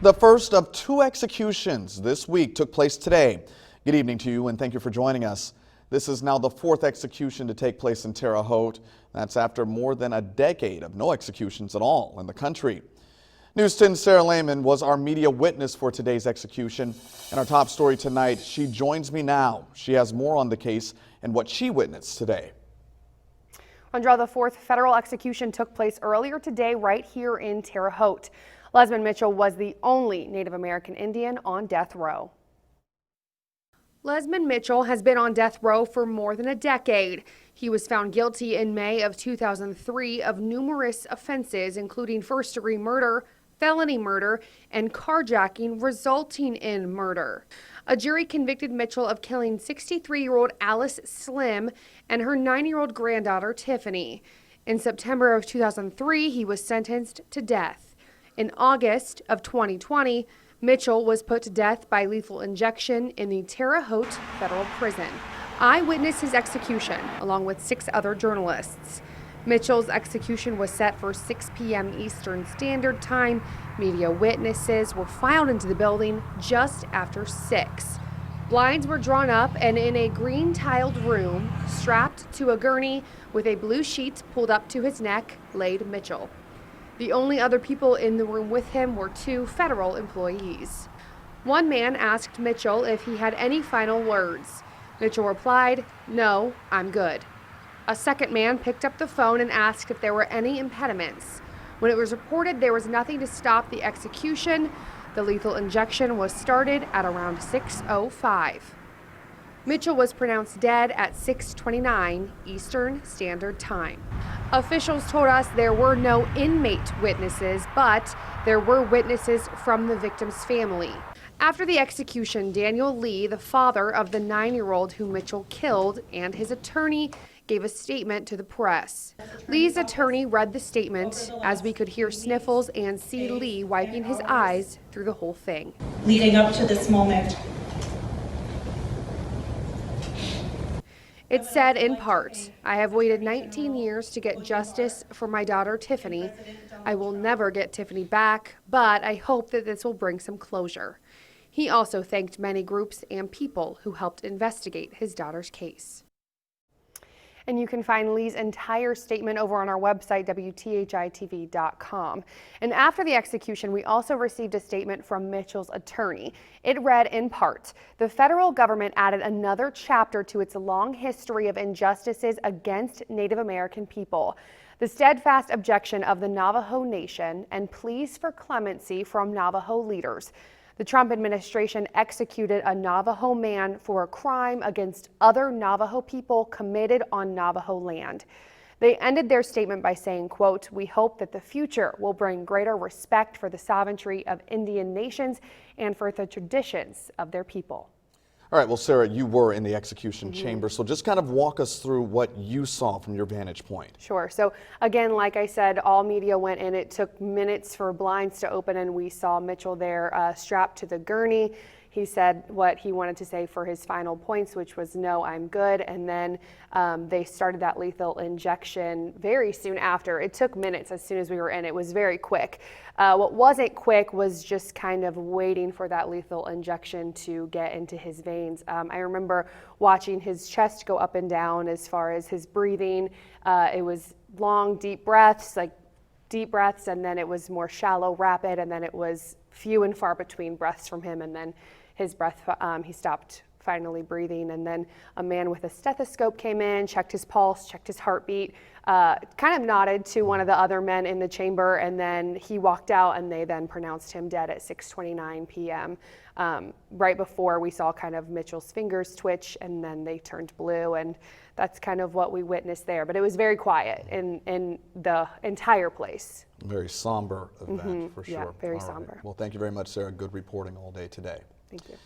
The first of two executions this week took place today. Good evening to you and thank you for joining us. This is now the fourth execution to take place in Terre Haute. That's after more than a decade of no executions at all in the country. News 10's Sarah Lehman was our media witness for today's execution. In our top story tonight, she joins me now. She has more on the case and what she witnessed today. Andra, the fourth federal execution took place earlier today right here in Terre Haute. Lezmond Mitchell was the only Native American Indian on death row. Lezmond Mitchell has been on death row for more than a decade. He was found guilty in May of 2003 of numerous offenses, including first-degree murder, felony murder, and carjacking resulting in murder. A jury convicted Mitchell of killing 63-year-old Alice Slim and her 9-year-old granddaughter Tiffany. In September of 2003, he was sentenced to death. In August of 2020, Mitchell was put to death by lethal injection in the Terre Haute Federal Prison. I witnessed his execution along with 6 other journalists. Mitchell's execution was set for 6 p.m. Eastern Standard Time. Media witnesses were filed into the building just after 6. Blinds were drawn up, and in a green tiled room, strapped to a gurney with a blue sheet pulled up to his neck, laid Mitchell. The only other people in the room with him were 2 federal employees. One man asked Mitchell if he had any final words. Mitchell replied, "No, I'm good." A second man picked up the phone and asked if there were any impediments. When it was reported there was nothing to stop the execution, the lethal injection was started at around 6:05. Mitchell was pronounced dead at 6:29 Eastern Standard Time. Officials told us there were no inmate witnesses, but there were witnesses from the victim's family. After the execution, Daniel Lee, the father of the 9-year-old who Mitchell killed, and his attorney gave a statement to the press. Lee's attorney read the statement as we could hear sniffles and see Lee wiping his eyes through the whole thing. Leading up to this moment, It said in part, "I have waited 19 years to get justice for my daughter Tiffany. I will never get Tiffany back, but I hope that this will bring some closure." He also thanked many groups and people who helped investigate his daughter's case. And you can find Lee's entire statement over on our website, WTHI-TV.com. And after the execution, we also received a statement from Mitchell's attorney. It read in part, "The federal government added another chapter to its long history of injustices against Native American people. The steadfast objection of the Navajo Nation and pleas for clemency from Navajo leaders. The Trump administration executed a Navajo man for a crime against other Navajo people committed on Navajo land." They ended their statement by saying, quote, "We hope that the future will bring greater respect for the sovereignty of Indian nations and for the traditions of their people." All right, well, Sarah, you were in the execution chamber, so just kind of walk us through what you saw from your vantage point. Sure. So again, like I said, all media went in. It took minutes for blinds to open, and we saw Mitchell there strapped to the gurney. He said what he wanted to say for his final points, which was, "No, I'm good." And then they started that lethal injection very soon after. It took minutes as soon as we were in. It was very quick. What wasn't quick was just kind of waiting for that lethal injection to get into his veins. I remember watching his chest go up and down as far as his breathing. It was long, deep breaths, and then it was more shallow, rapid, and then it was few and far between breaths from him, and then his breath, he stopped finally breathing, and then a man with a stethoscope came in, checked his pulse, checked his heartbeat, kind of nodded to one of the other men in the chamber, and then he walked out, and they then pronounced him dead at 6:29 p.m. Right before we saw kind of Mitchell's fingers twitch, and then they turned blue, and that's kind of what we witnessed there. But it was very quiet in the entire place. Very somber event for sure. Yeah, very all somber. Right. Well, thank you very much, Sarah. Good reporting all day today. Thank you.